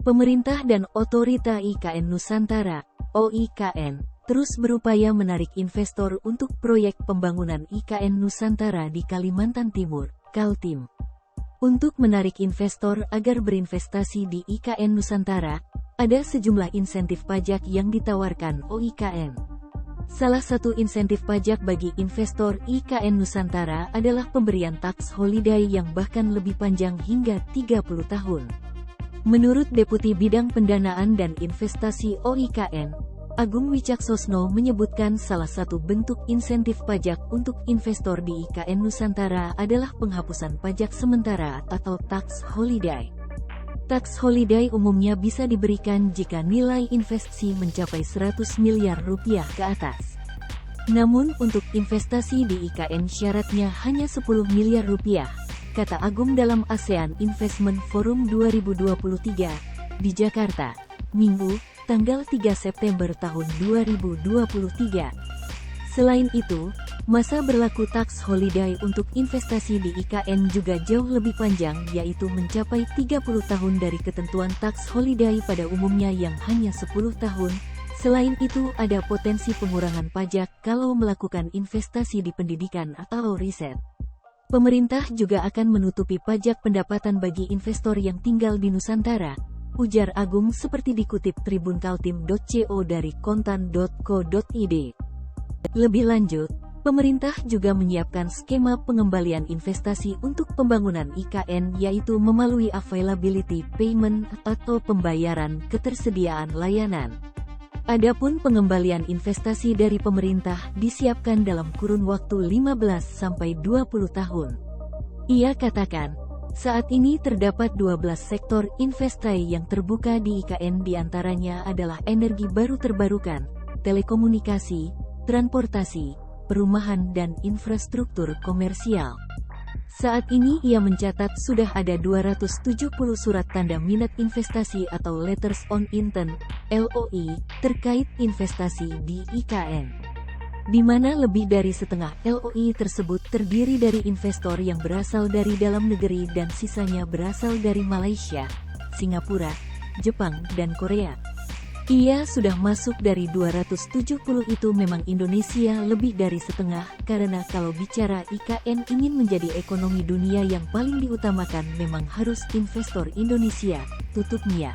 Pemerintah dan Otorita IKN Nusantara (OIKN) terus berupaya menarik investor untuk proyek pembangunan IKN Nusantara di Kalimantan Timur, Kaltim. Untuk menarik investor agar berinvestasi di IKN Nusantara, ada sejumlah insentif pajak yang ditawarkan OIKN. Salah satu insentif pajak bagi investor IKN Nusantara adalah pemberian tax holiday yang bahkan lebih panjang hingga 30 tahun. Menurut Deputi Bidang Pendanaan dan Investasi OIKN, Agung Wicaksosno menyebutkan salah satu bentuk insentif pajak untuk investor di IKN Nusantara adalah penghapusan pajak sementara atau tax holiday. Tax holiday umumnya bisa diberikan jika nilai investasi mencapai 100 miliar rupiah ke atas. Namun untuk investasi di IKN syaratnya hanya 10 miliar rupiah, kata Agung dalam ASEAN Investment Forum 2023 di Jakarta, Minggu, tanggal 3 September tahun 2023. Selain itu, masa berlaku tax holiday untuk investasi di IKN juga jauh lebih panjang, yaitu mencapai 30 tahun dari ketentuan tax holiday pada umumnya yang hanya 10 tahun. Selain itu, ada potensi pengurangan pajak kalau melakukan investasi di pendidikan atau riset. Pemerintah juga akan menutupi pajak pendapatan bagi investor yang tinggal di Nusantara, ujar Agung seperti dikutip Tribun Kaltim.co dari kontan.co.id. Lebih lanjut, pemerintah juga menyiapkan skema pengembalian investasi untuk pembangunan IKN, yaitu melalui availability payment atau pembayaran ketersediaan layanan. Adapun pengembalian investasi dari pemerintah disiapkan dalam kurun waktu 15-20 tahun. Ia katakan, saat ini terdapat 12 sektor investasi yang terbuka di IKN, diantaranya adalah energi baru terbarukan, telekomunikasi, transportasi, perumahan dan infrastruktur komersial. Saat ini ia mencatat sudah ada 270 surat tanda minat investasi atau Letters on Intent (LOI) terkait investasi di IKN, di mana lebih dari setengah LOI tersebut terdiri dari investor yang berasal dari dalam negeri dan sisanya berasal dari Malaysia, Singapura, Jepang, dan Korea. Ia sudah masuk dari 270 itu. Memang Indonesia lebih dari setengah, karena kalau bicara IKN ingin menjadi ekonomi dunia yang paling diutamakan memang harus investor Indonesia, tutup Mia.